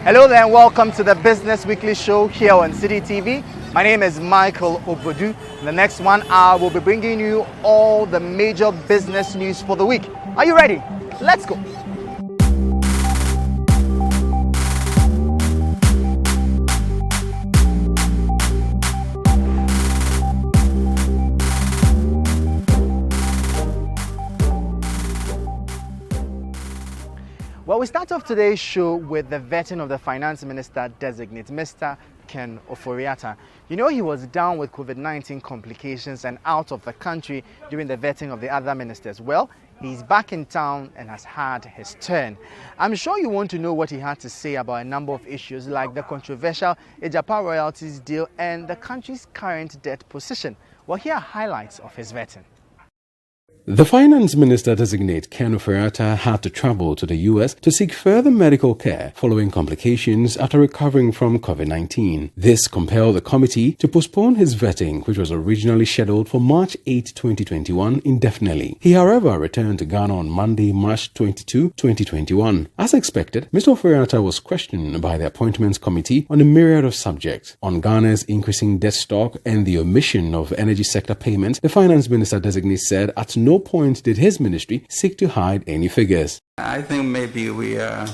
Hello there and welcome to the Business Weekly Show here on City TV. My name is Michael Obodu. In the next 1 hour, we'll be bringing you all the major business news for the week. Are you ready? Let's go. Well, we start off today's show with the vetting of the Finance Minister designate, Mr. Ken Ofori-Atta. You know, he was down with COVID-19 complications and out of the country during the vetting of the other ministers. Well, he's back in town and has had his turn. I'm sure you want to know what he had to say about a number of issues like the controversial Ejapa royalties deal and the country's current debt position. Well, here are highlights of his vetting. The Finance Minister-designate Ken Ofori-Atta had to travel to the US to seek further medical care following complications after recovering from COVID-19. This compelled the committee to postpone his vetting, which was originally scheduled for March 8, 2021, indefinitely. He, however, returned to Ghana on Monday, March 22, 2021. As expected, Mr. Ofori-Atta was questioned by the Appointments Committee on a myriad of subjects. On Ghana's increasing debt stock and the omission of energy sector payments, the Finance Minister-designate said at no point did his ministry seek to hide any figures. I think maybe we are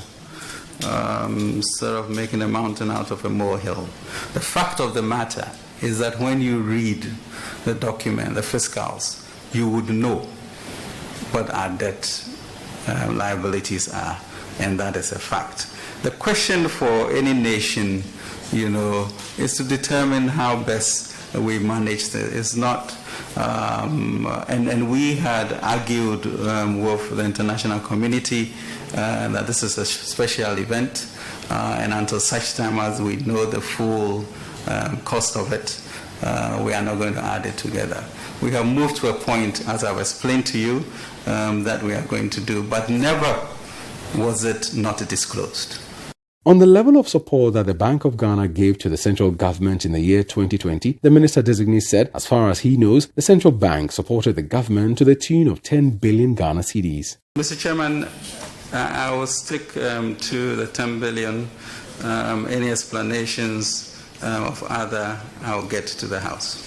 sort of making a mountain out of a molehill. The fact of the matter is that when you read the document, the fiscals, you would know what our debt liabilities are, and that is a fact. The question for any nation, is to determine how best we manage it. It's not and we had argued with the international community that this is a special event, and until such time as we know the full cost of it, we are not going to add it together. We have moved to a point, as I've explained to you, that we are going to do, but never was it not disclosed. On the level of support that the Bank of Ghana gave to the central government in the year 2020, the minister-designate said, as far as he knows, the central bank supported the government to the tune of 10 billion Ghana cedis. Mr. Chairman, I will stick to the 10 billion. Any explanations of other, I'll get to the House.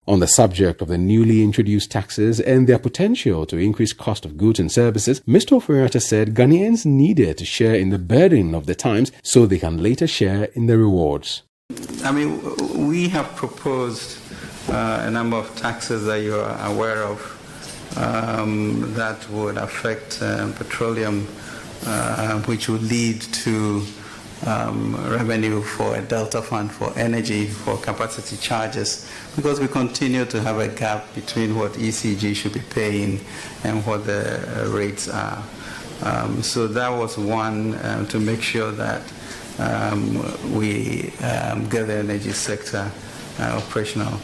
On the subject of the newly introduced taxes and their potential to increase cost of goods and services, Mr. Ofori-Atta said Ghanaians needed to share in the burden of the times so they can later share in the rewards. We have proposed a number of taxes that you are aware of that would affect petroleum, which would lead to revenue for a Delta Fund for energy, for capacity charges, because we continue to have a gap between what ECG should be paying and what the rates are. So that was one, to make sure that we get the energy sector operational.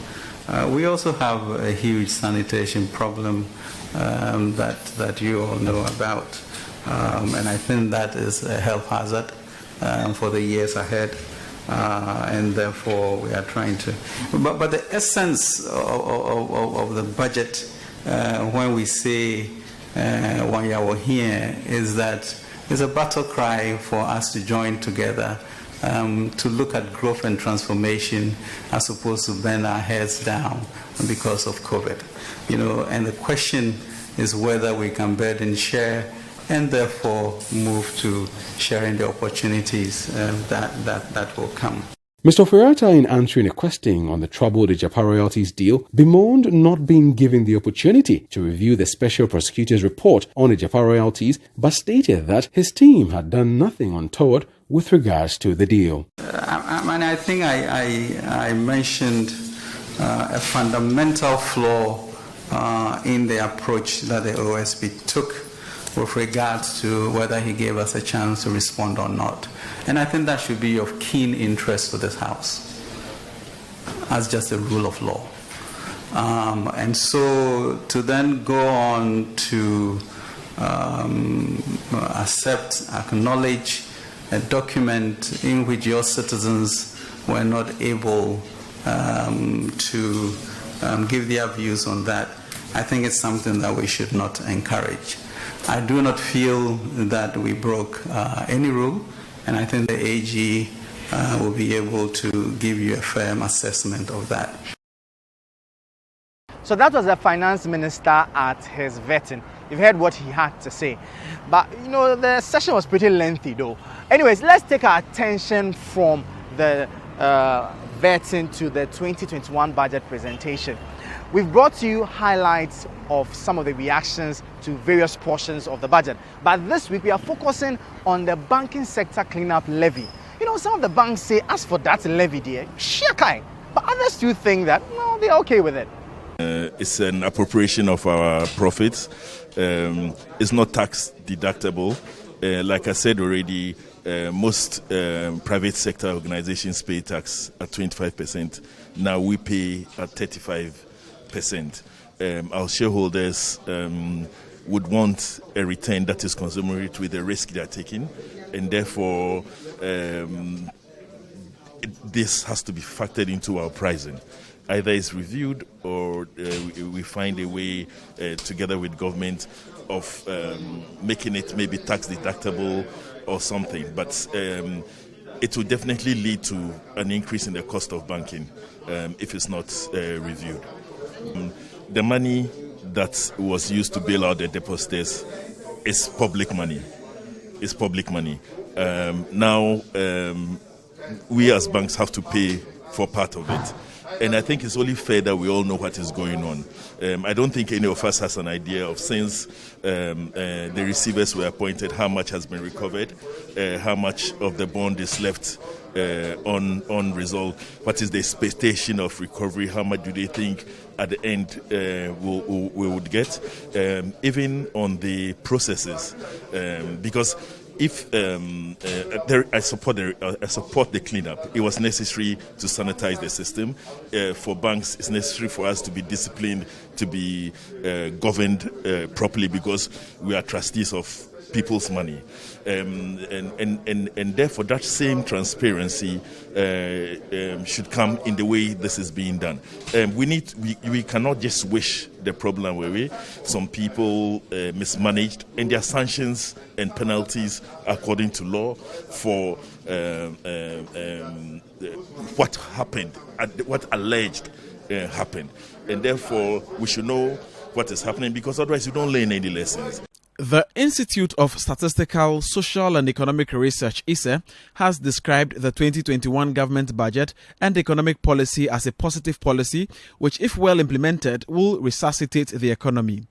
We also have a huge sanitation problem that you all know about, and I think that is a health hazard for the years ahead, and therefore we are trying to. But the essence of the budget, when we say one year here, is that it's a battle cry for us to join together to look at growth and transformation as opposed to bend our heads down because of COVID. And the question is whether we can burden share and therefore move to sharing the opportunities that will come. Mr. Ofori-Atta, in answering a question on the troubled Ejapa royalties deal, bemoaned not being given the opportunity to review the Special Prosecutor's report on Ejapa royalties, but stated that his team had done nothing untoward with regards to the deal. I think I mentioned a fundamental flaw in the approach that the OSP took with regards to whether he gave us a chance to respond or not. And I think that should be of keen interest to this House as just a rule of law. And so to then go on to accept, acknowledge a document in which your citizens were not able to give their views on that, I think it's something that we should not encourage. I do not feel that we broke any rule, And I think the AG will be able to give you a firm assessment of that. So that was the finance minister at his vetting. You've heard what he had to say. But, the session was pretty lengthy though. Anyways, let's take our attention from the vetting to the 2021 budget presentation. We've brought to you highlights of some of the reactions to various portions of the budget. But this week we are focusing on the banking sector cleanup levy. Some of the banks say, as for that levy, dear, shakai. But others do think that, no, they're okay with it. It's an appropriation of our profits. It's not tax deductible. Like I said already, most private sector organizations pay tax at 25%. Now we pay at 35%. Our shareholders would want a return that is commensurate with the risk they are taking, and therefore this has to be factored into our pricing. Either it's reviewed or we find a way together with government of making it maybe tax deductible or something. But it will definitely lead to an increase in the cost of banking if it's not reviewed. The money that was used to bail out the depositors is public money. It's public money. Now, we as banks have to pay for part of it. And I think it's only fair that we all know what is going on. I don't think any of us has an idea of, since the receivers were appointed, how much has been recovered, how much of the bond is left unresolved, what is the expectation of recovery, how much do they think at the end we would get, even on the processes, because if I support the cleanup. It was necessary to sanitize the system. For banks, it's necessary for us to be disciplined, to be governed properly, because we are trustees of people's money, and therefore that same transparency should come in the way this is being done. We cannot just wish the problem away. Some people mismanaged, and there are sanctions and penalties according to law for what happened, what alleged happened, and therefore we should know what is happening, because otherwise you don't learn any lessons. The Institute of Statistical, Social and Economic Research, ISE, has described the 2021 government budget and economic policy as a positive policy, which, if well implemented, will resuscitate the economy.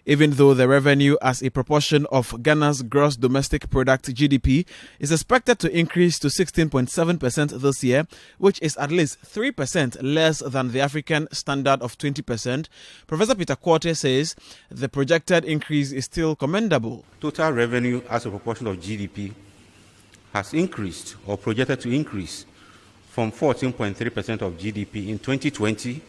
Even though the revenue as a proportion of Ghana's gross domestic product (GDP) is expected to increase to 16.7% this year, which is at least 3% less than the African standard of 20%, Professor Peter Quartey says the projected increase is still commendable. Total revenue as a proportion of GDP has increased, or projected to increase, from 14.3% of GDP in 2020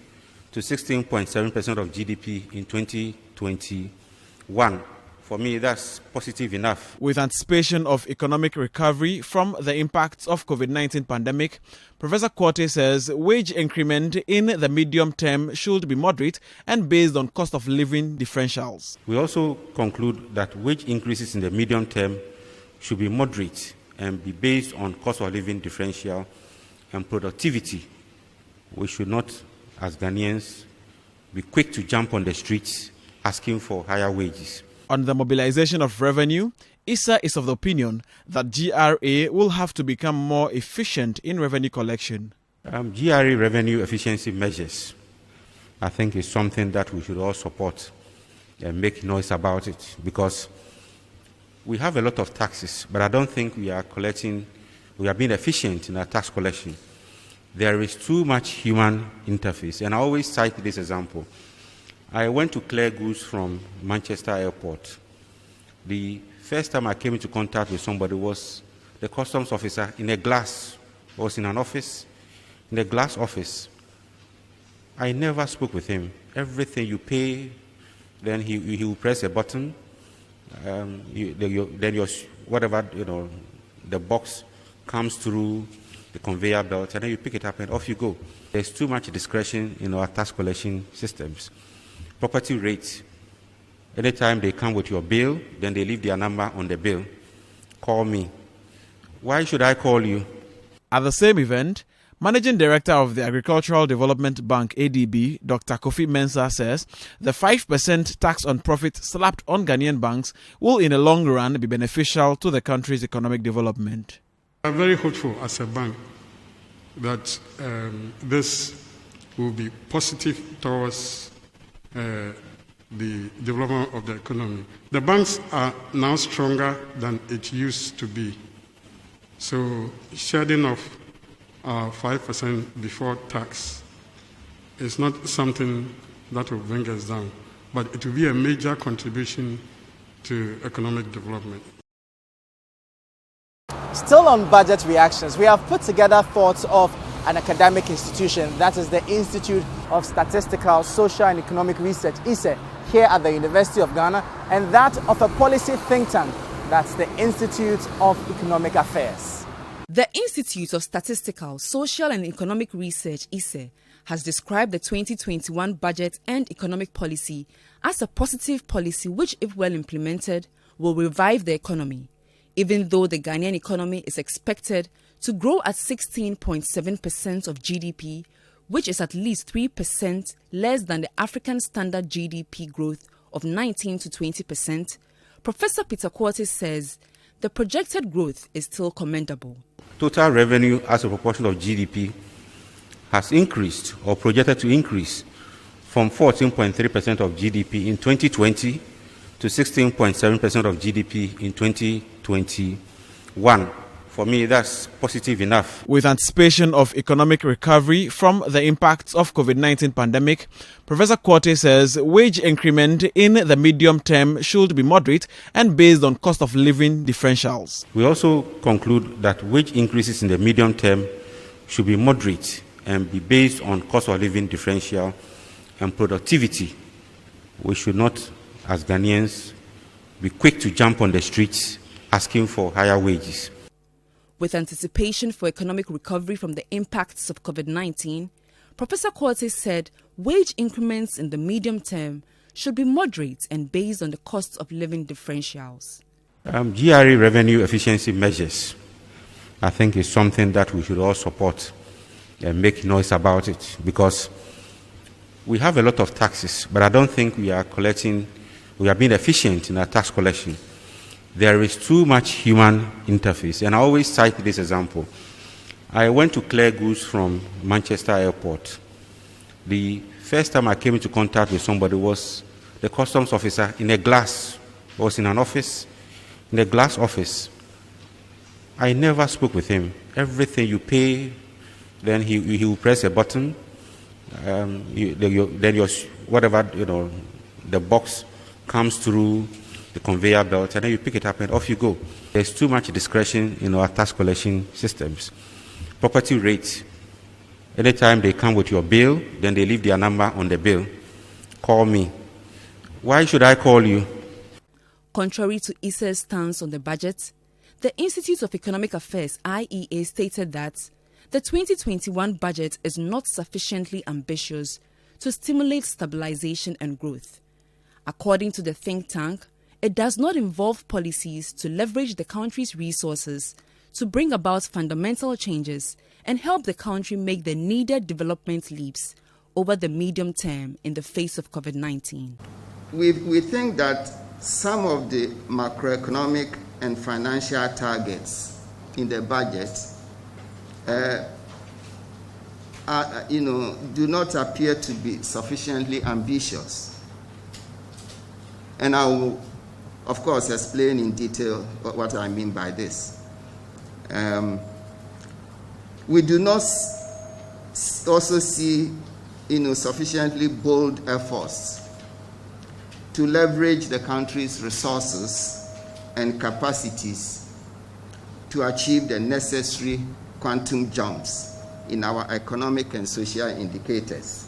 to 16.7% of GDP in 2021. For me, that's positive enough. With anticipation of economic recovery from the impacts of COVID-19 pandemic, Professor Quartey says wage increment in the medium term should be moderate and based on cost of living differentials. We also conclude that wage increases in the medium term should be moderate and be based on cost of living differential and productivity. We should not, as Ghanaians, be quick to jump on the streets asking for higher wages. On the mobilization of revenue, ISA is of the opinion that GRA will have to become more efficient in revenue collection. GRA revenue efficiency measures, I think, is something that we should all support and make noise about it, because we have a lot of taxes, but I don't think we are being efficient in our tax collection. There is too much human interface, and I always cite this example. I went to clear goods from Manchester Airport. The first time I came into contact with somebody was the customs officer in a glass. I was in an office, in a glass office. I never spoke with him. Everything you pay, then he will press a button. Then the box comes through the conveyor belt, and then you pick it up and off you go. There's too much discretion in our tax collection systems. Property rates, anytime they come with your bill, then they leave their number on the bill. Call me. Why should I call you? At the same event, Managing Director of the Agricultural Development Bank ADB, Dr. Kofi Mensah, says the 5% tax on profit slapped on Ghanaian banks will in the long run be beneficial to the country's economic development. I'm very hopeful as a bank that this will be positive towards the development of the economy. The banks are now stronger than it used to be. So shedding off 5% before tax is not something that will bring us down, but it will be a major contribution to economic development. Still on budget reactions, we have put together thoughts of an academic institution, that is the Institute of Statistical, Social and Economic Research, ISE, here at the University of Ghana, and that of a policy think tank, that's the Institute of Economic Affairs. The Institute of Statistical, Social and Economic Research, ISE, has described the 2021 budget and economic policy as a positive policy which, if well implemented, will revive the economy, even though the Ghanaian economy is expected to grow at 16.7% of GDP, which is at least 3% less than the African standard GDP growth of 19 to 20%. Professor Peter Quartey says the projected growth is still commendable. Total revenue as a proportion of GDP has increased or projected to increase from 14.3% of GDP in 2020 to 16.7% of GDP in 2021. For me, that's positive enough. With anticipation of economic recovery from the impacts of COVID-19 pandemic, Professor Quartey says wage increment in the medium term should be moderate and based on cost of living differentials. We also conclude that wage increases in the medium term should be moderate and be based on cost of living differential and productivity. We should not, as Ghanaians, be quick to jump on the streets asking for higher wages. With anticipation for economic recovery from the impacts of COVID-19, Professor Quartey said wage increments in the medium term should be moderate and based on the cost of living differentials. GRE revenue efficiency measures, I think, is something that we should all support and make noise about it, because we have a lot of taxes, but I don't think we are being efficient in our tax collection. There is too much human interface, and I always cite this example. I went to clear goods from Manchester Airport. The first time I came into contact with somebody was the customs officer in a glass. I was in an office, in a glass office. I never spoke with him. Everything you pay, then he will press a button, then the box comes through the conveyor belt, and then you pick it up and off you go. There's too much discretion in our tax collection systems. Property rates, anytime they come with your bill, then they leave their number on the bill. Call me. Why should I call you? Contrary to ISE's stance on the budget, the Institute of Economic Affairs, IEA, stated that the 2021 budget is not sufficiently ambitious to stimulate stabilization and growth. According to the think tank, it does not involve policies to leverage the country's resources to bring about fundamental changes and help the country make the needed development leaps over the medium term in the face of COVID-19. We think that some of the macroeconomic and financial targets in the budget do not appear to be sufficiently ambitious. And I will, of course, explain in detail what I mean by this. We do not also see sufficiently bold efforts to leverage the country's resources and capacities to achieve the necessary quantum jumps in our economic and social indicators.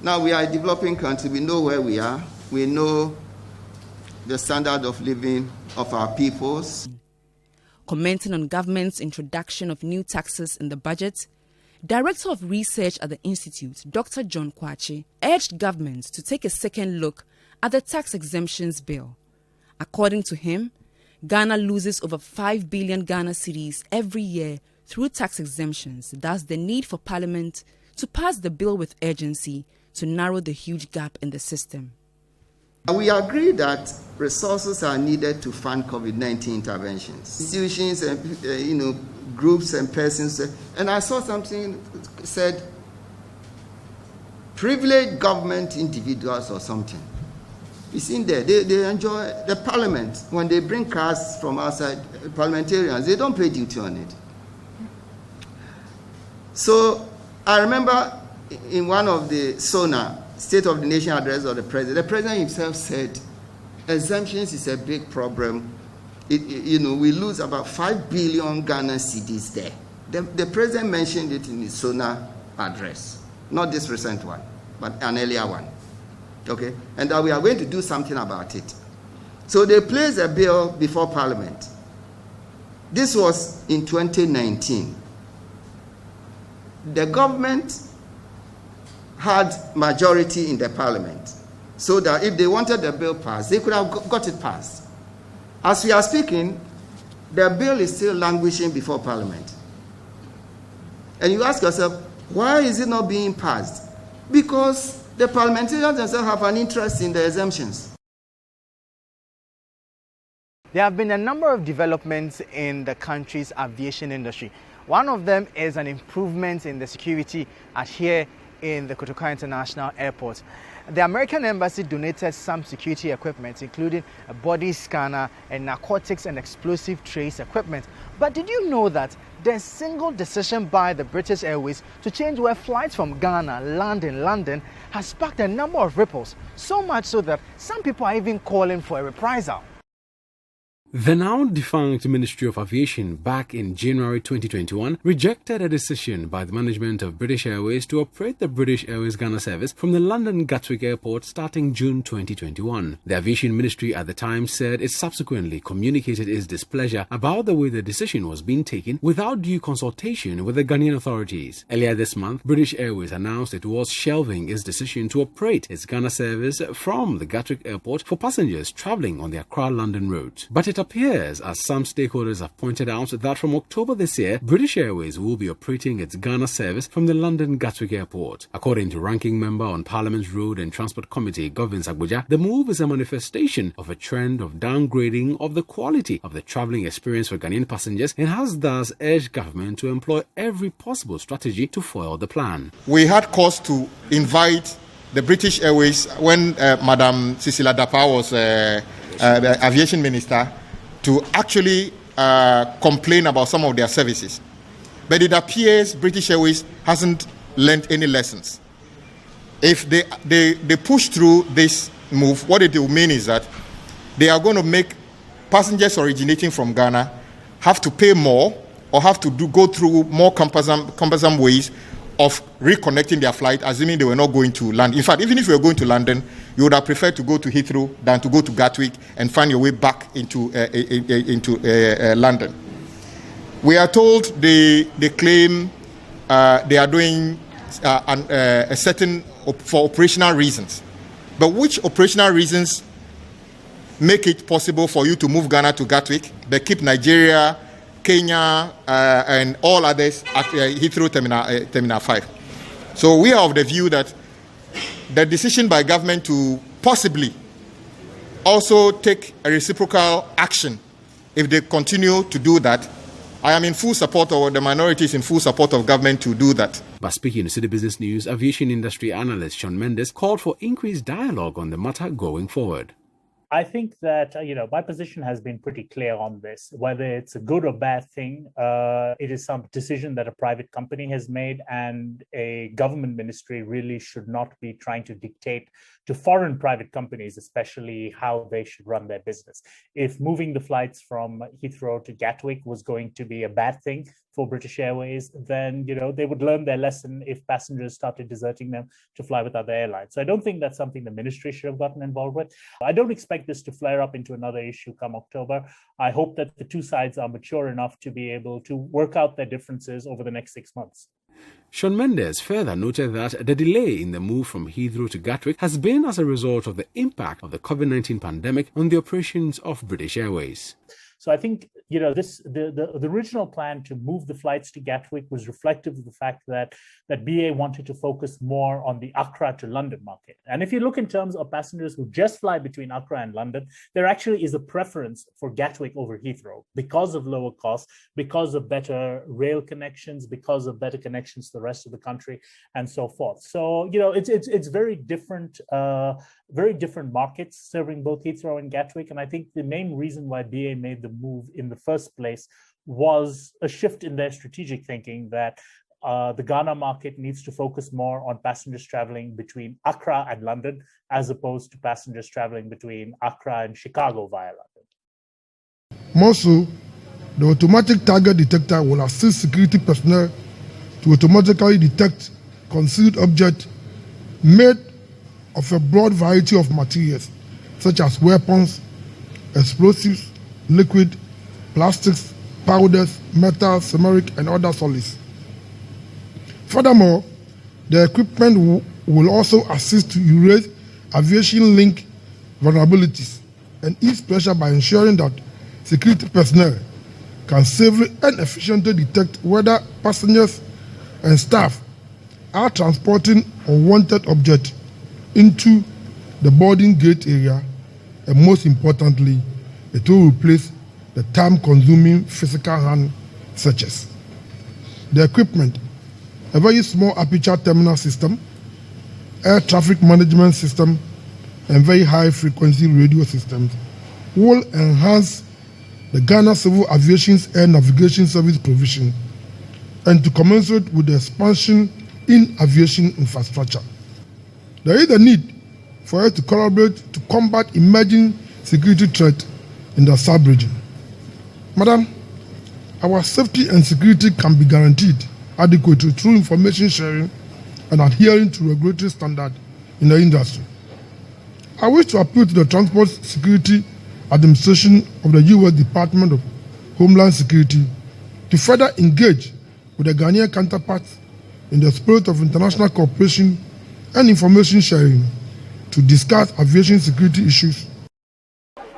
Now, we are a developing country. We know where we are. We know the standard of living of our peoples. Commenting on government's introduction of new taxes in the budget, Director of Research at the Institute, Dr. John Kwachi, urged government to take a second look at the tax exemptions bill. According to him, Ghana loses over 5 billion Ghana cedis every year through tax exemptions. Thus, the need for Parliament to pass the bill with urgency to narrow the huge gap in the system. We agree that resources are needed to fund COVID-19 interventions. Institutions and groups and persons. And I saw something said privileged government individuals or something. It's in there. They enjoy the parliament. When they bring cars from outside, parliamentarians, they don't pay duty on it. So I remember in one of the SONA, State of the Nation address of the president himself said, exemptions is a big problem. We lose about 5 billion Ghana cedis there. The president mentioned it in his SONA address, not this recent one, but an earlier one. Okay, and that we are going to do something about it. So they placed a bill before Parliament. This was in 2019. The government had majority in the Parliament, so that if they wanted the bill passed, they could have got it passed. As we are speaking, the bill is still languishing before Parliament. And you ask yourself, why is it not being passed? Because the parliamentarians themselves have an interest in the exemptions. There have been a number of developments in the country's aviation industry. One of them is an improvement in the security here in the Kotoka International Airport. The American Embassy donated some security equipment, including a body scanner and narcotics and explosive trace equipment. But did you know that the single decision by the British Airways to change where flights from Ghana land in London has sparked a number of ripples, so much so that some people are even calling for a reprisal? The now defunct Ministry of Aviation back in January 2021 rejected a decision by the management of British Airways to operate the British Airways Ghana service from the London Gatwick Airport starting June 2021. The Aviation Ministry at the time said it subsequently communicated its displeasure about the way the decision was being taken without due consultation with the Ghanaian authorities. Earlier this month, British Airways announced it was shelving its decision to operate its Ghana service from the Gatwick Airport for passengers travelling on the Accra-London route. But it appears, as some stakeholders have pointed out, that from October this year, British Airways will be operating its Ghana service from the London Gatwick Airport. According to Ranking Member on Parliament's Road and Transport Committee, Govins Agboja, the move is a manifestation of a trend of downgrading of the quality of the travelling experience for Ghanaian passengers and has thus urged government to employ every possible strategy to foil the plan. We had cause to invite the British Airways when Madam Cecilia Dapa was the aviation minister to actually complain about some of their services. But it appears British Airways hasn't learned any lessons. If they push through this move, what it will mean is that they are going to make passengers originating from Ghana have to pay more or have to go through more cumbersome ways of reconnecting their flight, assuming they were not going to land. In fact, even if you were going to London, you would have preferred to go to Heathrow than to go to Gatwick and find your way back into London. We are told they claim they are doing a certain for operational reasons. But which operational reasons make it possible for you to move Ghana to Gatwick, but keep Nigeria, Kenya, and all others at Heathrow Terminal 5? So we are of the view that the decision by government to possibly also take a reciprocal action, if they continue to do that, I am in full support, or the minority is in full support of government to do that. But speaking to City Business News, aviation industry analyst Sean Mendes called for increased dialogue on the matter going forward. I think that, my position has been pretty clear on this. Whether it's a good or bad thing, it is some decision that a private company has made, and a government ministry really should not be trying to dictate to foreign private companies, especially how they should run their business. If moving the flights from Heathrow to Gatwick was going to be a bad thing for British Airways, then, they would learn their lesson if passengers started deserting them to fly with other airlines. So I don't think that's something the ministry should have gotten involved with. I don't expect this to flare up into another issue come October. I hope that the two sides are mature enough to be able to work out their differences over the next 6 months. Sean Mendes further noted that the delay in the move from Heathrow to Gatwick has been as a result of the impact of the COVID-19 pandemic on the operations of British Airways. So I think, the original plan to move the flights to Gatwick was reflective of the fact that BA wanted to focus more on the Accra to London market. And if you look in terms of passengers who just fly between Accra and London, there actually is a preference for Gatwick over Heathrow because of lower costs, because of better rail connections, because of better connections to the rest of the country, and so forth. So, it's very different markets serving both Heathrow and Gatwick. And I think the main reason why BA made the move in the first place was a shift in their strategic thinking that the Ghana market needs to focus more on passengers traveling between Accra and London, as opposed to passengers traveling between Accra and Chicago via London. More so, the automatic target detector will assist security personnel to automatically detect concealed objects made of a broad variety of materials, such as weapons, explosives, liquid, plastics, powders, metals, ceramic, and other solids. Furthermore, the equipment will also assist to erase aviation-linked vulnerabilities and ease pressure by ensuring that security personnel can safely and efficiently detect whether passengers and staff are transporting unwanted objects into the boarding gate area, and most importantly, it will replace the time-consuming physical hand searches. The equipment, a very small aperture terminal system, air traffic management system, and very high-frequency radio systems, will enhance the Ghana Civil Aviation's air navigation service provision and to commensurate with the expansion in aviation infrastructure. There is a need for us to collaborate to combat emerging security threats in the sub-region. Madam, our safety and security can be guaranteed adequately through information sharing and adhering to regulatory standards in the industry. I wish to appeal to the Transport Security Administration of the U.S. Department of Homeland Security to further engage with the Ghanaian counterparts in the spirit of international cooperation and information sharing to discuss aviation security issues.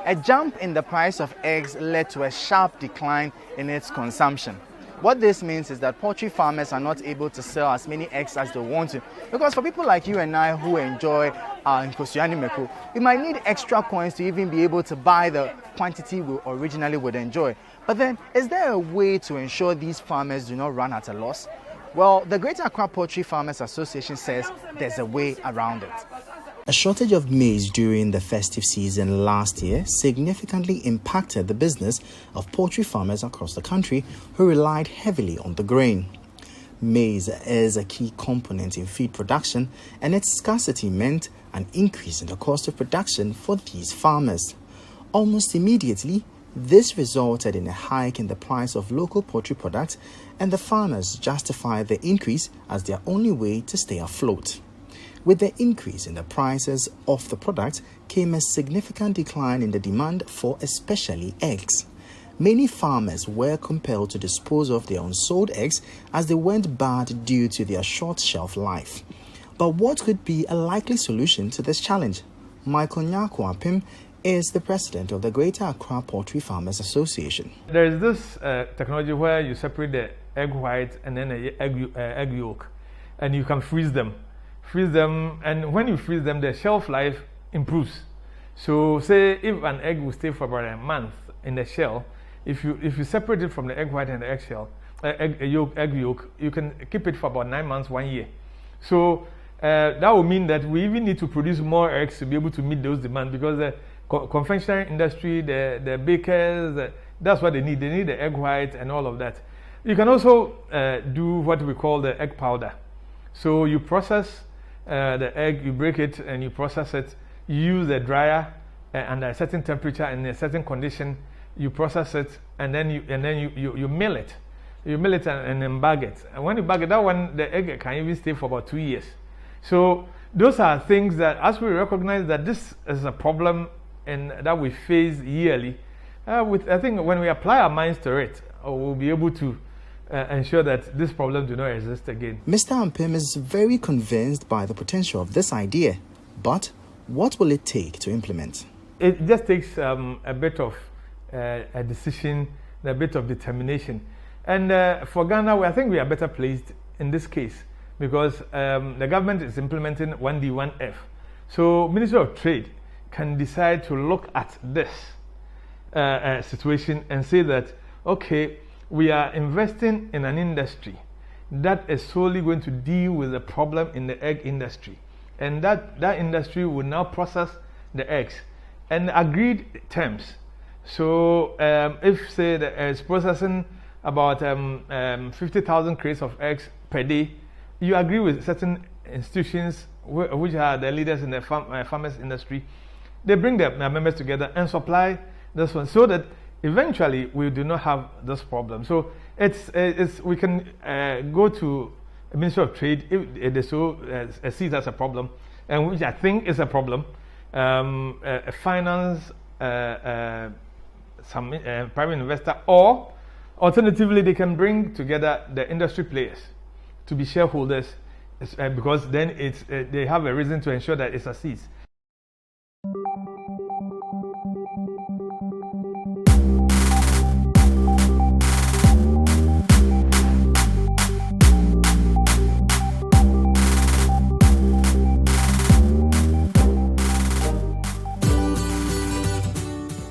A jump in the price of eggs led to a sharp decline in its consumption. What this means is that poultry farmers are not able to sell as many eggs as they want to, because for people like you and I who enjoy Nkosuani Meko, we might need extra coins to even be able to buy the quantity we originally would enjoy. But then, is there a way to ensure these farmers do not run at a loss? Well, the Greater Accra Poultry Farmers Association says there's a way around it. A shortage of maize during the festive season last year significantly impacted the business of poultry farmers across the country who relied heavily on the grain. Maize is a key component in feed production, and its scarcity meant an increase in the cost of production for these farmers. Almost immediately, this resulted in a hike in the price of local poultry products, and the farmers justified the increase as their only way to stay afloat. With the increase in the prices of the product came a significant decline in the demand for especially eggs. Many farmers were compelled to dispose of their unsold eggs as they went bad due to their short shelf life. But what could be a likely solution to this challenge? Michael Nyako is the president of the Greater Accra Poultry Farmers Association. There is this technology where you separate the egg white and then the egg yolk, and you can freeze them, and when you freeze them, the shelf life improves. So say if an egg will stay for about a month in the shell, if you separate it from the egg white and the egg yolk, you can keep it for about 9 months, 1 year. So that will mean that we even need to produce more eggs to be able to meet those demands, because the conventional industry, the bakers, that's what they need. They need the egg white and all of that. You can also do what we call the egg powder. So you process the egg, you break it and you process it. You use the dryer under a certain temperature and in a certain condition. You process it and then you mill it. You mill it and then bag it. And when you bag it, that one, the egg can even stay for about 2 years. So those are things that, as we recognize that this is a problem and that we face yearly, I think when we apply our minds to it, we'll be able to ensure that this problem do not exist again. Mr. Ampim is very convinced by the potential of this idea, but what will it take to implement? It just takes a bit of a decision, a bit of determination. And for Ghana, I think we are better placed in this case because the government is implementing 1D, 1F. So Ministry of Trade can decide to look at this situation and say that, okay, we are investing in an industry that is solely going to deal with the problem in the egg industry. And that industry will now process the eggs and agreed terms. So if, say, it's processing about 50,000 crates of eggs per day, you agree with certain institutions which are the leaders in the farmers industry. They bring their members together and supply this one so that eventually we do not have this problem. So we can go to the Ministry of Trade if they so see it as a problem, and which I think is a problem. Finance some private investor, or alternatively they can bring together the industry players to be shareholders, because then they have a reason to ensure that it succeeds.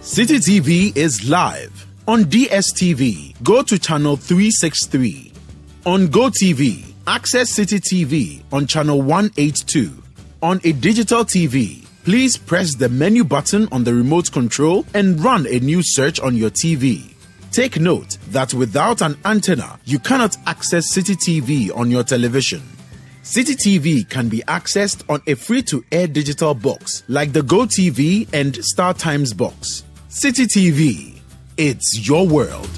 City TV is live on DSTV. Go to channel 363. On GoTV, access City TV on channel 182. On a digital TV, please press the menu button on the remote control and run a new search on your TV. Take note that without an antenna, you cannot access City TV on your television. City TV can be accessed on a free-to-air digital box like the GoTV and Star Times box. City TV, it's your world.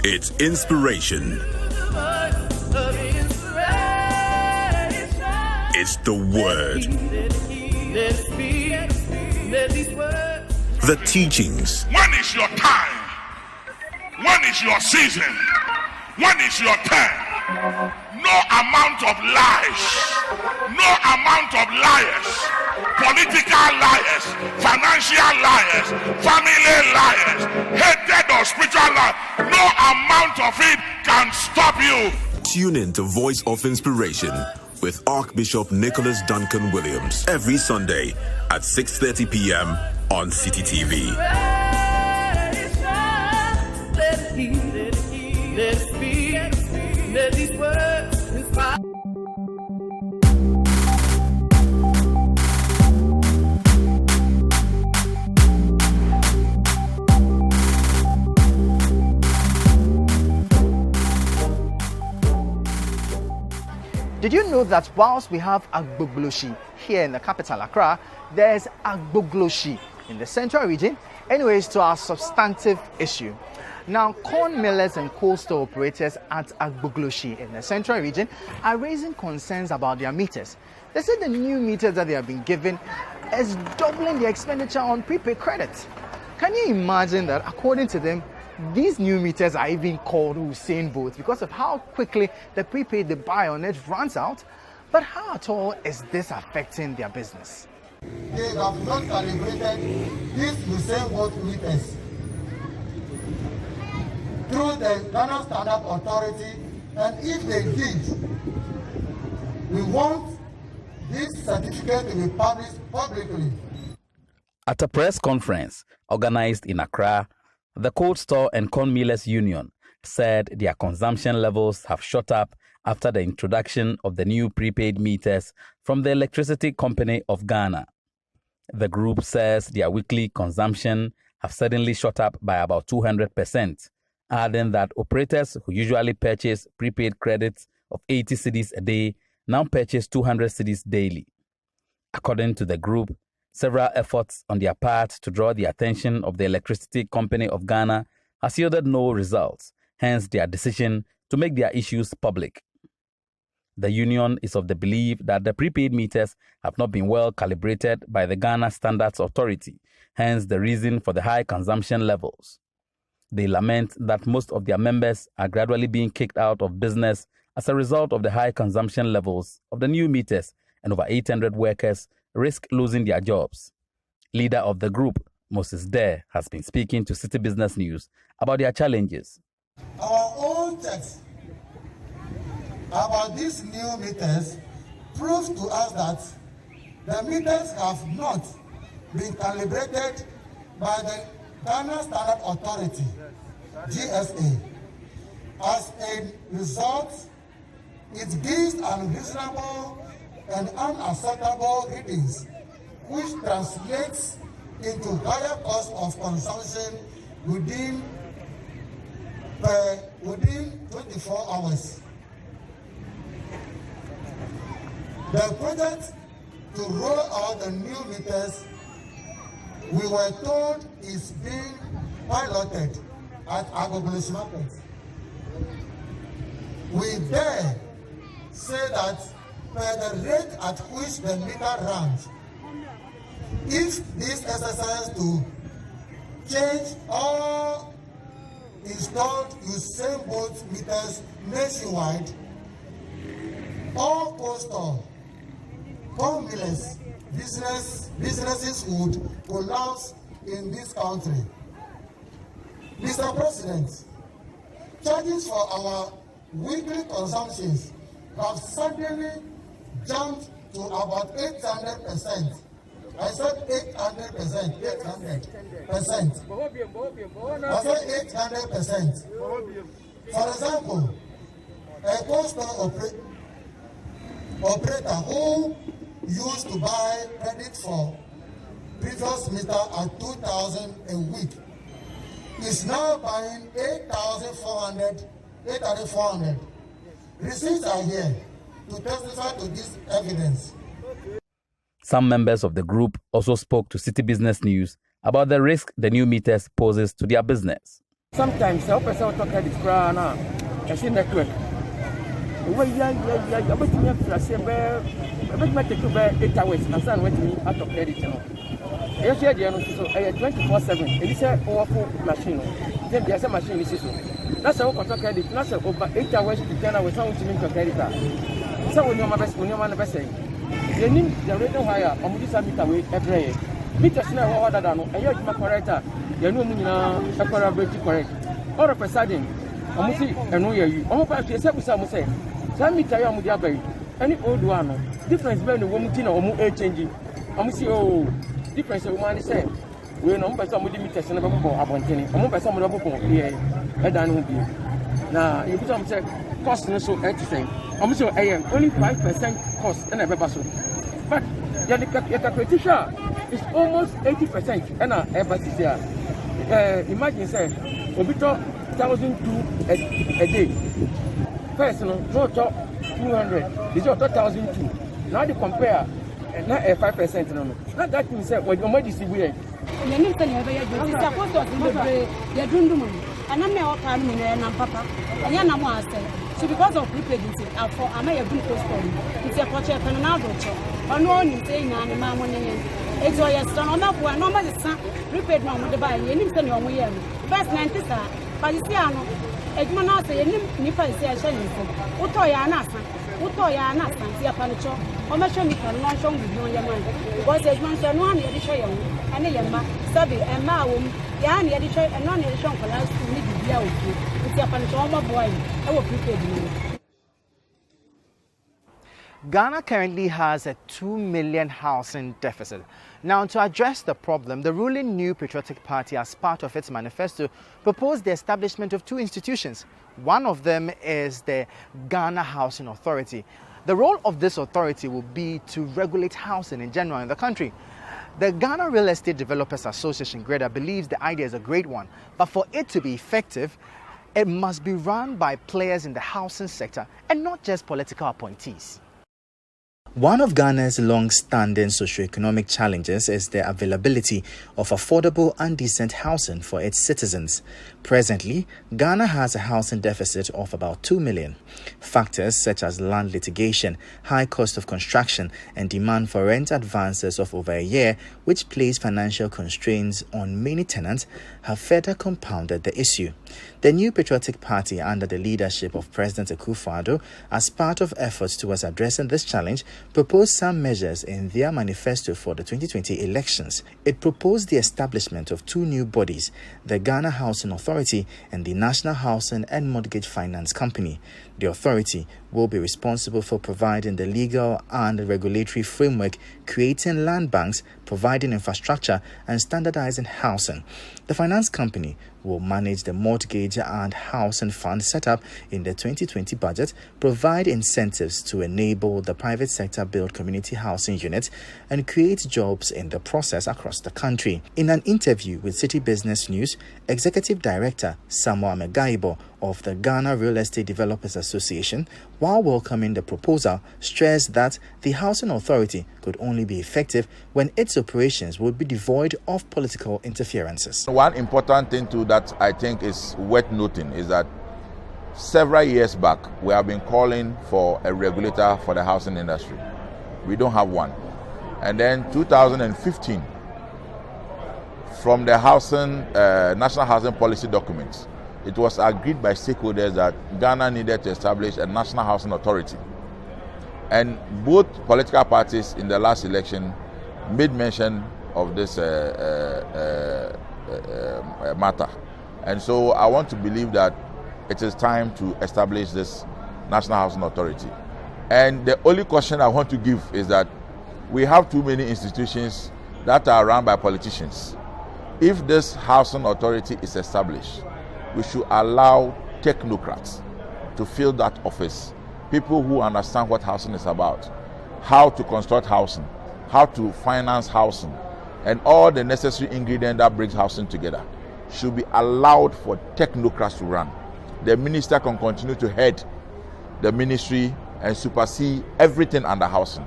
It's inspiration. It's the word. The teachings. When is your time? When is your season? When is your turn? No amount of lies, no amount of liars, political liars, financial liars, family liars, hatred or spiritual liars, no amount of it can stop you. Tune in to Voice of Inspiration with Archbishop Nicholas Duncan Williams every Sunday at 6:30 p.m. on City TV. Let these words inspire. Did you know that whilst we have Agbogloshi here in the capital Accra, there's Agbogloshi in the central region? Anyways, to our substantive issue. Now, corn millers and coal store operators at Agbogloshi in the central region are raising concerns about their meters. They say the new meters that they have been given is doubling the expenditure on prepaid credit. Can you imagine that, according to them, these new meters are even called Usain Bolt because of how quickly the prepaid they buy on it runs out? But how at all is this affecting their business? They have not calibrated these Usain Bolt meters through the Ghana Standard Authority, and if they did, we want this certificate to be published publicly. At a press conference organized in Accra, the Cold Store and Corn Millers Union said their consumption levels have shot up after the introduction of the new prepaid meters from the Electricity Company of Ghana. The group says their weekly consumption have suddenly shot up by about 200%, adding that operators who usually purchase prepaid credits of 80 cedis a day now purchase 200 cedis daily. According to the group, several efforts on their part to draw the attention of the Electricity Company of Ghana has yielded no results, hence their decision to make their issues public. The union is of the belief that the prepaid meters have not been well calibrated by the Ghana Standards Authority, hence the reason for the high consumption levels. They lament that most of their members are gradually being kicked out of business as a result of the high consumption levels of the new meters, and over 800 workers risk losing their jobs. Leader of the group, Moses Dare, has been speaking to City Business News about their challenges. Our own text about these new meters proves to us that the meters have not been calibrated by the Ghana Standard Authority, GSA. As a result, it gives unreasonable and unacceptable readings, which translates into higher cost of consumption within 24 hours. The project to roll out the new meters, we were told, is being piloted at Agbogblo's Market. We dare say that per the rate at which the meter runs, if this exercise to change all installed Usain Bolt meters nationwide, all coastal formless businesses would collapse in this country. Mr. President, charges for our weekly consumptions have suddenly jumped to about 800%. I said 800%, 800%. I said 800%. For example, a coastal operator who used to buy credit for previous meter at 2,000 a week is now buying 8,400. Receipts are here to testify to this evidence. Some members of the group also spoke to City Business News about the risk the new meters poses to their business. Sometimes the person will talk about this crowd now. I see network. Well, yeah, but you have to say, but my take about 8 hours and son went to me out of credit. Yes, yeah, 24/7. It is a powerful machine. Then there's a machine. That's how we talk credit. That's over 8 hours to 10 hours. How to make credit? So when you're my best, saying, you need the radio higher. I'm going to meter away every year. Meters now order than a year to correct. You know, a correct. All of a sudden, I'm see and know you. I'm about to say, some say, some meter you are very any old one. Difference between the woman or more changing. I'm see, oh, difference of one is saying. We know by some of the meters and about abonting. I'm by some of the book here. I don't know. Now, you put say cost so 80%. I'm sure I am only 5% cost and a so. But the calculation is almost 80% and a here. Imagine say, we talk 1,002 a day. First, no talk 200. This is 1,002. Now they compare not a 5%. No. Not that means that when you might distribute. And I'm not coming in and papa. And you're not saying. So because of prepaid, I may have been postponed. It's a project and an adult. Or no one is saying, I'm a man. It's all your son. I'm not one. No matter son. Prepaid mom with the buy. You need to know me. First 90, sir. But you see, I know. Edmond say, Nipa is a shame. Utoya Nasa. Utoya Nasa. See a panicho. Or my show me can not show with your mind. Because Edmond said, no one here to show you. And a young man, Sabi, and Mawum, Yanni edition, and non edition for last to meet the year with you. It's a panchoma boy. I will prepare you. Ghana currently has a 2 million housing deficit. Now, to address the problem, the ruling New Patriotic Party, as part of its manifesto, proposed the establishment of 2 institutions. One of them is the Ghana Housing Authority. The role of this authority will be to regulate housing in general in the country. The Ghana Real Estate Developers Association, GREDA, believes the idea is a great one, but for it to be effective, it must be run by players in the housing sector and not just political appointees. One of Ghana's long-standing socioeconomic challenges is the availability of affordable and decent housing for its citizens. Presently, Ghana has a housing deficit of about 2 million. Factors such as land litigation, high cost of construction, and demand for rent advances of over a year, which place financial constraints on many tenants, have further compounded the issue. The New Patriotic Party, under the leadership of President Akufo-Addo, as part of efforts towards addressing this challenge, proposed some measures in their manifesto for the 2020 elections. It proposed the establishment of two new bodies, the Ghana Housing Authority and the National Housing and Mortgage Finance Company. The authority will be responsible for providing the legal and regulatory framework, creating land banks, providing infrastructure, and standardizing housing. The finance company will manage the mortgage and housing fund set up in the 2020 budget, provide incentives to enable the private sector build community housing units, and create jobs in the process across the country. In an interview with City Business News, Executive Director Samuel Megaibo of the Ghana Real Estate Developers Association, while welcoming the proposal, stressed that the Housing Authority could only be effective when its operations would be devoid of political interferences. One important thing too that I think is worth noting is that several years back we have been calling for a regulator for the housing industry. We don't have one. And then 2015, from the National Housing Policy documents, it was agreed by stakeholders that Ghana needed to establish a National Housing Authority. And both political parties in the last election made mention of this matter. And so I want to believe that it is time to establish this National Housing Authority. And the only caution I want to give is that we have too many institutions that are run by politicians. If this housing authority is established, we should allow technocrats to fill that office, people who understand what housing is about, how to construct housing, how to finance housing, and all the necessary ingredients that brings housing together should be allowed for technocrats to run. The minister can continue to head the ministry and supersede everything under housing.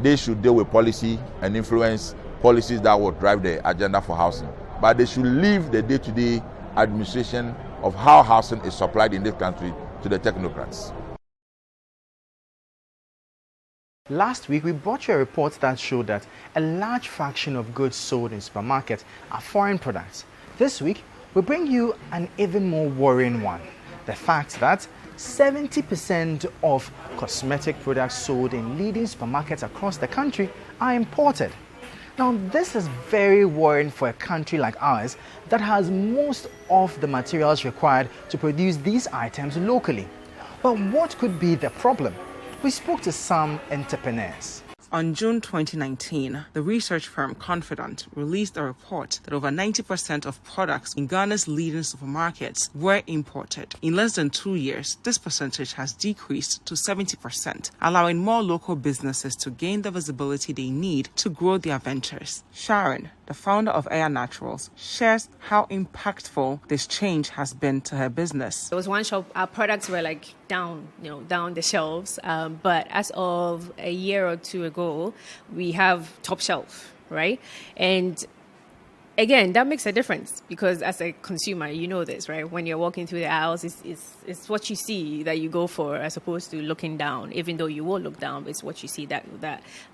They should deal with policy and influence policies that will drive the agenda for housing. But they should leave the day-to-day administration of how housing is supplied in this country to the technocrats. Last week, we brought you a report that showed that a large fraction of goods sold in supermarkets are foreign products. This week, we bring you an even more worrying one. The fact that 70% of cosmetic products sold in leading supermarkets across the country are imported. Now, this is very worrying for a country like ours that has most of the materials required to produce these items locally. But what could be the problem? We spoke to some entrepreneurs. On June 2019, the research firm Confidant released a report that over 90% of products in Ghana's leading supermarkets were imported. In less than 2 years, this percentage has decreased to 70%, allowing more local businesses to gain the visibility they need to grow their ventures. Sharon, the founder of Air Naturals, shares how impactful this change has been to her business. There was one shop, our products were like down the shelves, but as of a year or two ago, we have top shelf, right? And again, that makes a difference because as a consumer, you know this, right? When you're walking through the aisles, it's what you see that you go for as opposed to looking down. Even though you will look down, it's what you see that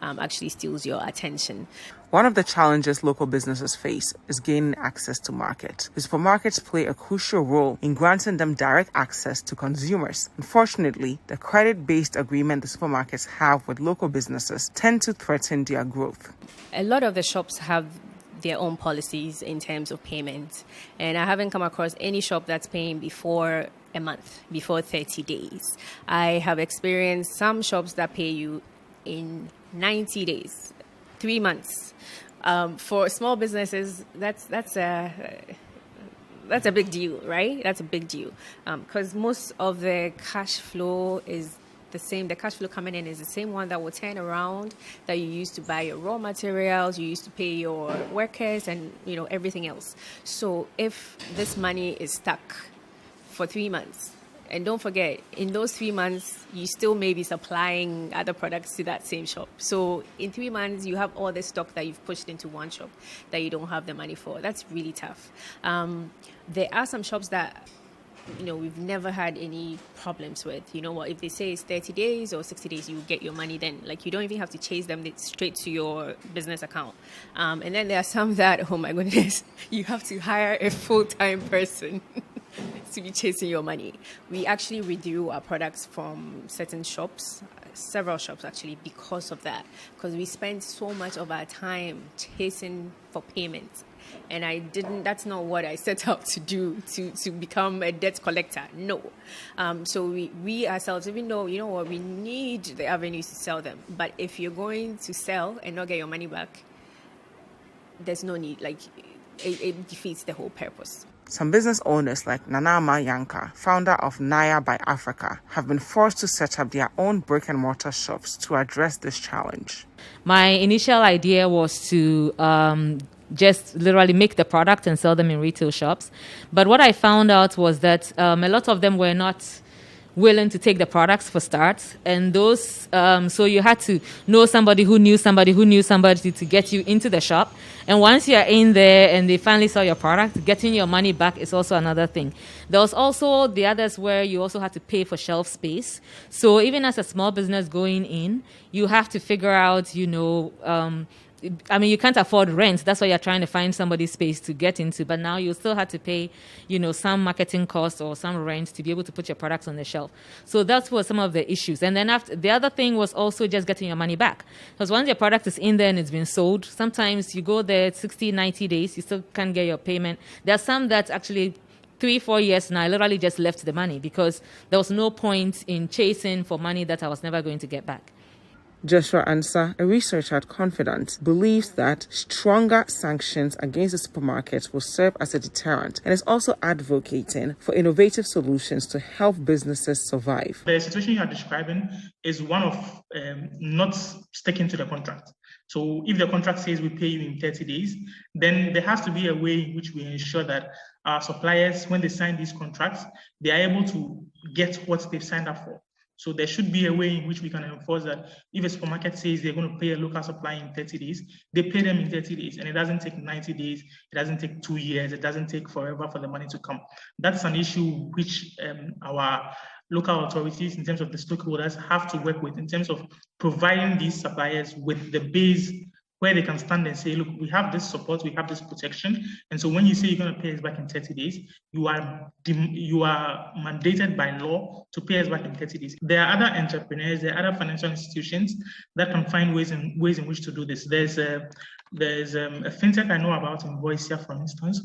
actually steals your attention. One of the challenges local businesses face is gaining access to market. The supermarkets play a crucial role in granting them direct access to consumers. Unfortunately, the credit-based agreement the supermarkets have with local businesses tend to threaten their growth. A lot of the shops have their own policies in terms of payment, and I haven't come across any shop that's paying before a month, before 30 days. I have experienced some shops that pay you in 90 days, 3 months. For small businesses, that's a big deal, right? That's a big deal because most of the cash flow is the same. The cash flow coming in is the same one that will turn around that you used to buy your raw materials, you used to pay your workers, and everything else. So if this money is stuck for 3 months, And don't forget, in those 3 months, you still may be supplying other products to that same shop. So in 3 months, you have all the stock that you've pushed into one shop that you don't have the money for. That's really tough. There are some shops that, we've never had any problems with. If they say it's 30 days or 60 days, you get your money then. Like, you don't even have to chase them straight to your business account. And then there are some that, oh my goodness, you have to hire a full-time person to be chasing your money. We actually withdrew our products from certain shops, several shops actually, because of that. Because we spend so much of our time chasing for payments. And that's not what I set out to do, to become a debt collector. No. So we ourselves, even though, we need the avenues to sell them. But if you're going to sell and not get your money back, there's no need. Like, it defeats the whole purpose. Some business owners like Nanama Yanka, founder of Naya by Africa, have been forced to set up their own brick-and-mortar shops to address this challenge. My initial idea was to just literally make the product and sell them in retail shops. But what I found out was that a lot of them were not willing to take the products for starts. And those, so you had to know somebody who knew somebody who knew somebody to get you into the shop. And once you're in there and they finally saw your product, getting your money back is also another thing. There was also the others where you also had to pay for shelf space. So even as a small business going in, you have to figure out, you can't afford rent. That's why you're trying to find somebody's space to get into. But now you still have to pay, some marketing costs or some rent to be able to put your products on the shelf. So that was some of the issues. And then the other thing was also just getting your money back. Because once your product is in there and it's been sold, sometimes you go there 60, 90 days, you still can't get your payment. There are some that actually 3-4 years now, I literally just left the money because there was no point in chasing for money that I was never going to get back. Joshua Ansah, a researcher at Confident, believes that stronger sanctions against the supermarkets will serve as a deterrent and is also advocating for innovative solutions to help businesses survive. The situation you are describing is one of not sticking to the contract. So if the contract says we pay you in 30 days, then there has to be a way in which we ensure that our suppliers, when they sign these contracts, they are able to get what they've signed up for. So there should be a way in which we can enforce that if a supermarket says they're going to pay a local supplier in 30 days, they pay them in 30 days. And it doesn't take 90 days, it doesn't take 2 years, it doesn't take forever for the money to come. That's an issue which our local authorities, in terms of the stakeholders, have to work with in terms of providing these suppliers with the base where they can stand and say, look, we have this support, we have this protection. And so when you say you're going to pay us back in 30 days, you are mandated by law to pay us back in 30 days. There are other entrepreneurs, there are other financial institutions that can find ways in which to do this. There's a fintech I know about, Invoicia, for instance,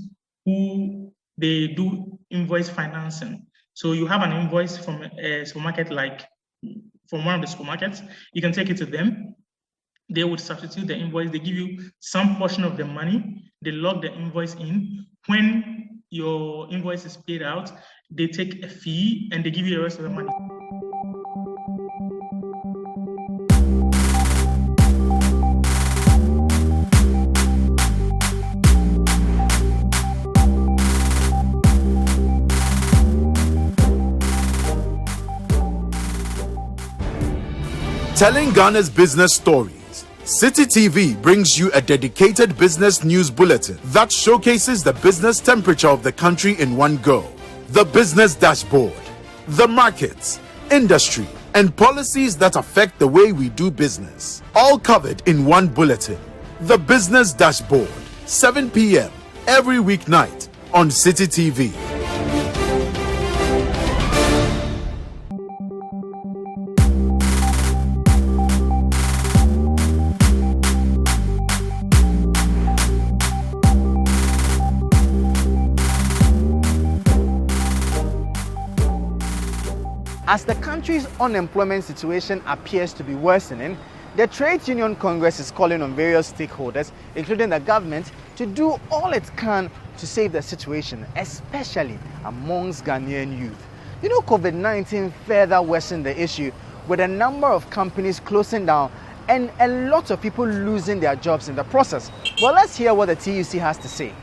who they do invoice financing. So you have an invoice from a supermarket, from one of the supermarkets, you can take it to them. They would substitute the invoice. They give you some portion of the money. They log the invoice in. When your invoice is paid out, they take a fee and they give you the rest of the money. Telling Ghana's business stories. City TV brings you a dedicated business news bulletin that showcases the business temperature of the country in one go. The business dashboard, the markets, industry, and policies that affect the way we do business. All covered in one bulletin. The business dashboard, 7 p.m. every weeknight on City TV. As the country's unemployment situation appears to be worsening, the Trade Union Congress is calling on various stakeholders, including the government, to do all it can to save the situation, especially amongst Ghanaian youth. COVID-19 further worsened the issue, with a number of companies closing down and a lot of people losing their jobs in the process. Well, let's hear what the TUC has to say.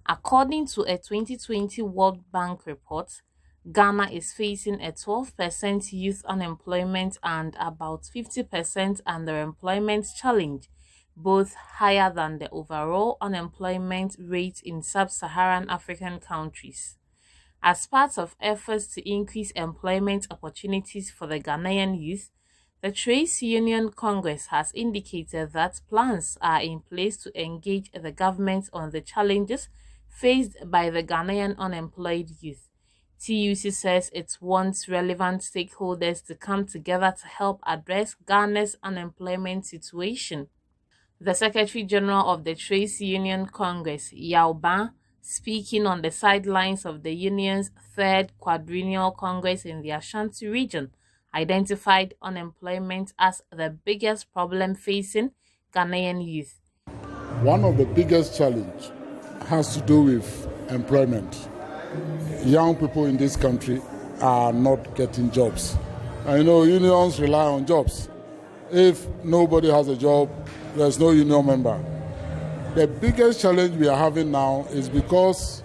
According to a 2020 World Bank report, Ghana is facing a 12% youth unemployment and about 50% underemployment challenge, both higher than the overall unemployment rate in sub-Saharan African countries. As part of efforts to increase employment opportunities for the Ghanaian youth, the Trades Union Congress has indicated that plans are in place to engage the government on the challenges faced by the Ghanaian unemployed youth. TUC says it wants relevant stakeholders to come together to help address Ghana's unemployment situation. The Secretary General of the Trades Union Congress, Yao Ban, speaking on the sidelines of the union's third quadrennial Congress in the Ashanti region, identified unemployment as the biggest problem facing Ghanaian youth. One of the biggest challenges has to do with employment. Young people in this country are not getting jobs. I know unions rely on jobs. If nobody has a job, there's no union member. The biggest challenge we are having now is because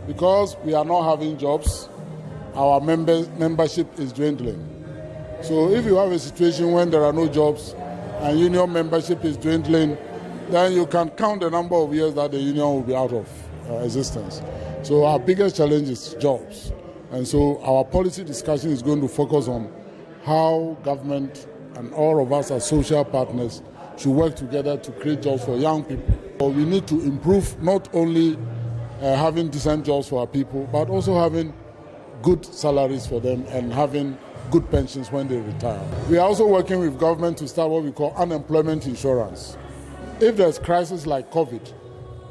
we are not having jobs, our membership is dwindling. So if you have a situation when there are no jobs and union membership is dwindling, then you can count the number of years that the union will be out of existence. So our biggest challenge is jobs. And so our policy discussion is going to focus on how government and all of us as social partners should work together to create jobs for young people. So we need to improve not only having decent jobs for our people, but also having good salaries for them and having good pensions when they retire. We are also working with government to start what we call unemployment insurance. If there's crisis like COVID,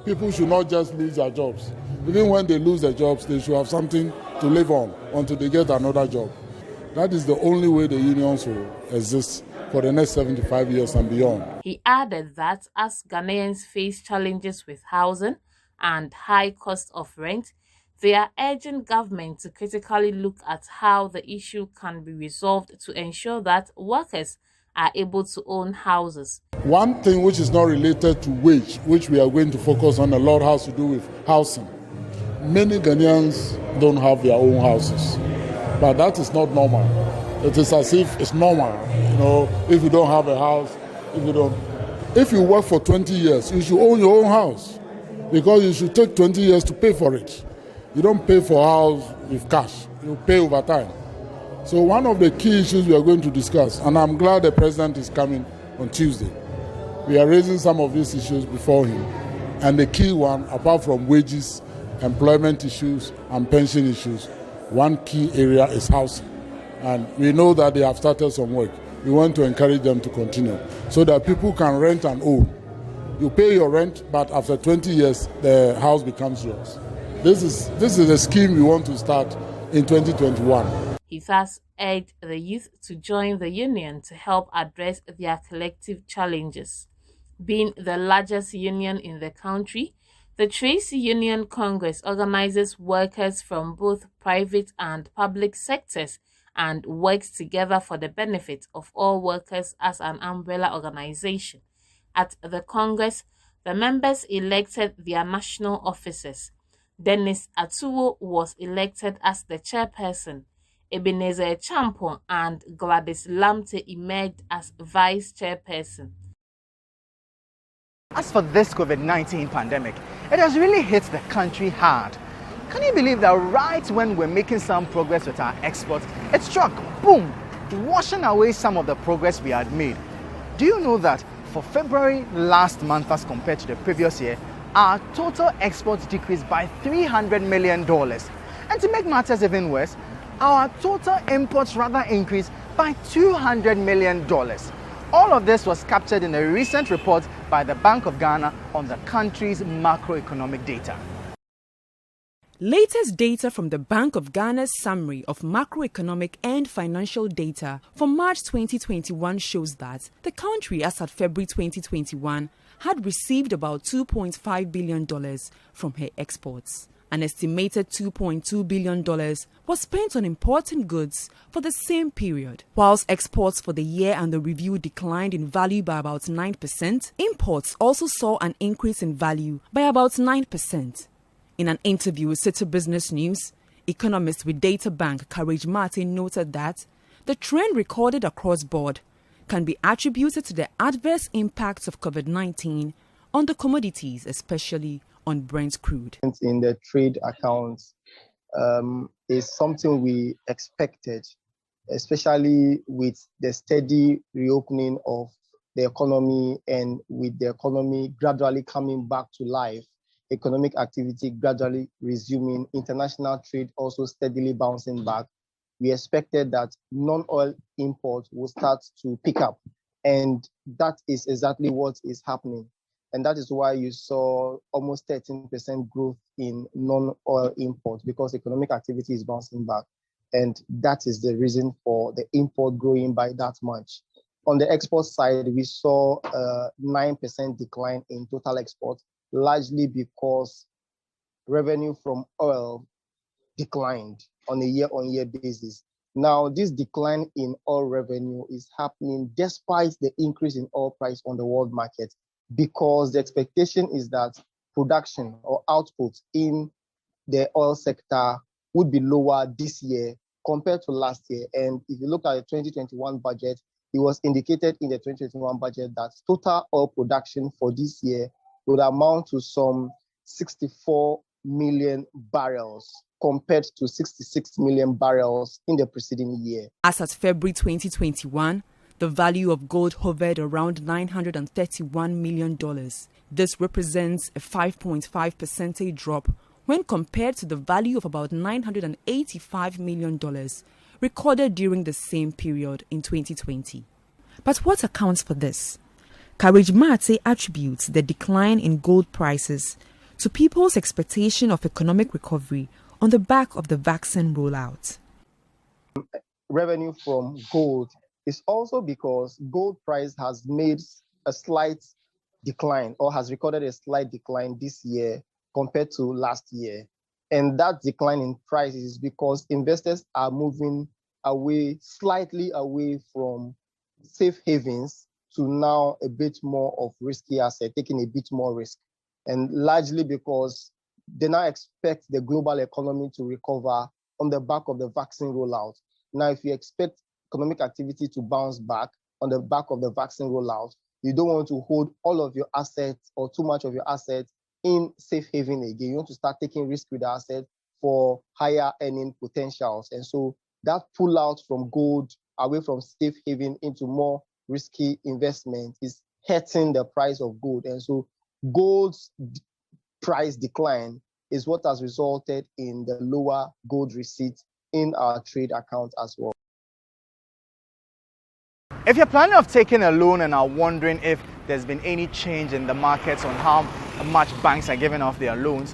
people should not just lose their jobs. Even when they lose their jobs, they should have something to live on until they get another job. That is the only way the unions will exist for the next 75 years and beyond. He added that as Ghanaians face challenges with housing and high cost of rent, they are urging government to critically look at how the issue can be resolved to ensure that workers are able to own houses. One thing which is not related to wage, which we are going to focus on a lot, has to do with housing. Many Ghanaians don't have their own houses, but that is not normal. It is as if it's normal, if you don't have a house, if you work for 20 years, you should own your own house because you should take 20 years to pay for it. You don't pay for a house with cash, you pay over time. So one of the key issues we are going to discuss, and I'm glad the president is coming on Tuesday, we are raising some of these issues before him. And the key one, apart from wages, employment issues, and pension issues, one key area is housing. And we know that they have started some work. We want to encourage them to continue so that people can rent and own. You pay your rent, but after 20 years, the house becomes yours. This is a scheme we want to start in 2021. He thus urged the youth to join the union to help address their collective challenges. Being the largest union in the country, the Trades Union Congress organizes workers from both private and public sectors and works together for the benefit of all workers as an umbrella organization. At the Congress, the members elected their national officers. Dennis Atuwo was elected as the chairperson. Ebenezer Champon and Gladys Lamte emerged as vice chairperson. As for this COVID-19 pandemic, it has really hit the country hard. Can you believe that right when we're making some progress with our exports, it struck, boom, washing away some of the progress we had made? Do you know that for February last month as compared to the previous year, our total exports decreased by $300 million? And to make matters even worse, our total imports rather increased by $200 million. All of this was captured in a recent report by the Bank of Ghana on the country's macroeconomic data. Latest data from the Bank of Ghana's summary of macroeconomic and financial data for March 2021 shows that the country, as at February 2021, had received about $2.5 billion from her exports. An estimated $2.2 billion was spent on importing goods for the same period. Whilst exports for the year under review declined in value by about 9%, imports also saw an increase in value by about 9%. In an interview with City Business News, Economist with Data Bank Courage Martin noted that the trend recorded across board can be attributed to the adverse impacts of COVID-19 on the commodities, especially on Brent crude. In the trade accounts is something we expected, especially with the steady reopening of the economy and with the economy gradually coming back to life, economic activity gradually resuming, international trade also steadily bouncing back. We expected that non-oil imports will start to pick up, and that is exactly what is happening. And that is why you saw almost 13% growth in non-oil imports, because economic activity is bouncing back. And that is the reason for the import growing by that much. On the export side, we saw a 9% decline in total exports, largely because revenue from oil declined on a year-on-year basis. Now, this decline in oil revenue is happening despite the increase in oil price on the world market, because the expectation is that production or output in the oil sector would be lower this year compared to last year. And if you look at the 2021 budget, it was indicated in the 2021 budget that total oil production for this year would amount to some 64 million barrels compared to 66 million barrels in the preceding year. As at February 2021, the value of gold hovered around $931 million. This represents a 5.5% drop when compared to the value of about $985 million recorded during the same period in 2020. But what accounts for this? Courage Mate attributes the decline in gold prices to people's expectation of economic recovery on the back of the vaccine rollout. Revenue from gold is also because gold price has made a slight decline, or has recorded a slight decline this year compared to last year. And that decline in price is because investors are moving slightly away from safe havens to now a bit more of risky asset, taking a bit more risk. And largely because they now expect the global economy to recover on the back of the vaccine rollout. Now, if you expect economic activity to bounce back on the back of the vaccine rollout, you don't want to hold all of your assets or too much of your assets in safe haven again. You want to start taking risk with the asset for higher earning potentials. And so that pull out from gold away from safe haven into more risky investment is hurting the price of gold. And so gold's price decline is what has resulted in the lower gold receipts in our trade accounts as well. If you're planning on taking a loan and are wondering if there's been any change in the markets on how much banks are giving off their loans,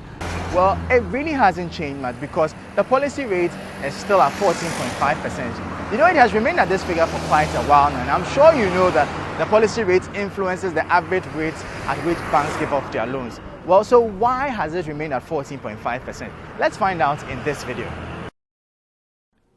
well, it really hasn't changed much, because the policy rate is still at 14.5%. You know, it has remained at this figure for quite a while now, and I'm sure you know that the policy rate influences the average rates at which banks give off their loans. Well, so why has it remained at 14.5%? Let's find out in this video.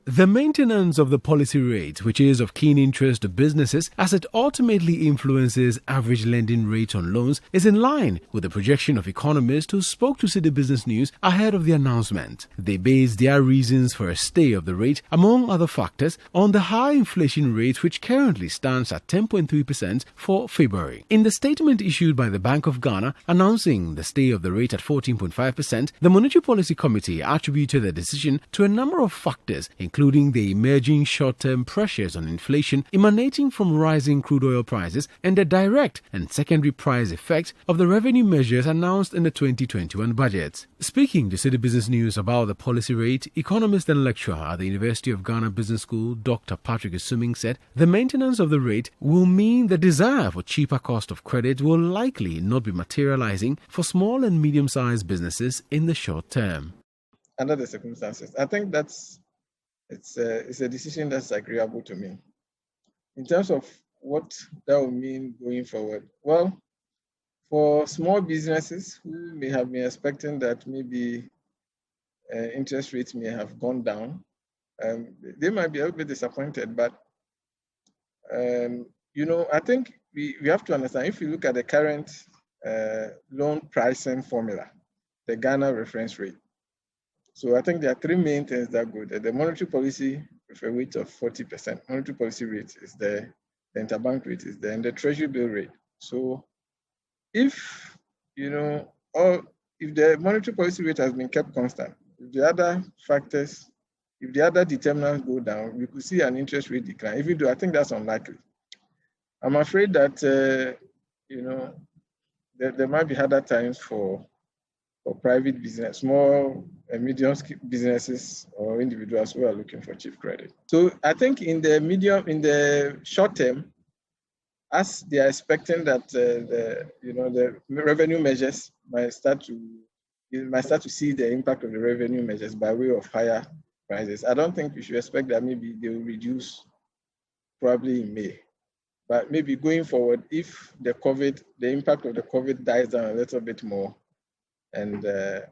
The maintenance of the policy rate, which is of keen interest to businesses as it ultimately influences average lending rates on loans, is in line with the projection of economists who spoke to City Business News ahead of the announcement. They based their reasons for a stay of the rate, among other factors, on the high inflation rate, which currently stands at 10.3% for February. In the statement issued by the Bank of Ghana announcing the stay of the rate at 14.5%, the Monetary Policy Committee attributed the decision to a number of factors, including the emerging short-term pressures on inflation emanating from rising crude oil prices and the direct and secondary price effect of the revenue measures announced in the 2021 budget. Speaking to City Business News about the policy rate, economist and lecturer at the University of Ghana Business School, Dr. Patrick Assuming, said the maintenance of the rate will mean the desire for cheaper cost of credit will likely not be materializing for small and medium-sized businesses in the short term. Under the circumstances, I think it's a decision that's agreeable to me. In terms of what that will mean going forward, well, for small businesses who may have been expecting that maybe interest rates may have gone down, they might be a little bit disappointed. But I think we have to understand, if you look at the current loan pricing formula, the Ghana reference rate, So I think there are three main things that go there. The monetary policy with a weight of 40%. Monetary policy rate is there, the interbank rate is there, and the treasury bill rate. So if, or if the monetary policy rate has been kept constant, if the other factors, if the other determinants go down, we could see an interest rate decline, even though I think that's unlikely. I'm afraid that, there might be harder times for private business, small and medium businesses or individuals who are looking for cheap credit. So I think in the short term, as they are expecting that the revenue measures might start to see the impact of the revenue measures by way of higher prices. I don't think we should expect that maybe they will reduce probably in May. But maybe going forward, if the impact of the COVID dies down a little bit more, and if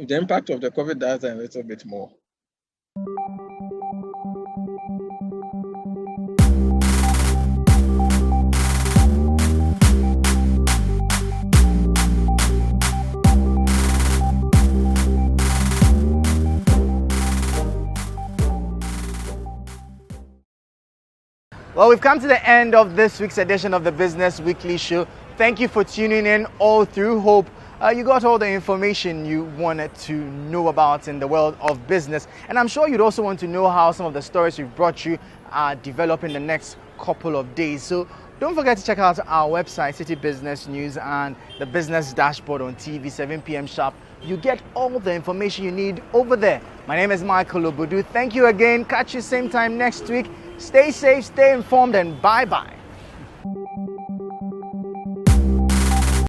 the impact of the COVID dies down a little bit more. Well, we've come to the end of this week's edition of the Business Weekly Show. Thank you for tuning in all through. Hope you got all the information you wanted to know about in the world of business. And I'm sure you'd also want to know how some of the stories we've brought you are developing the next couple of days. So don't forget to check out our website, City Business News, and the Business Dashboard on TV, 7 p.m. sharp. You get all the information you need over there. My name is Michael Obudu. Thank you again. Catch you same time next week. Stay safe, stay informed, and bye-bye.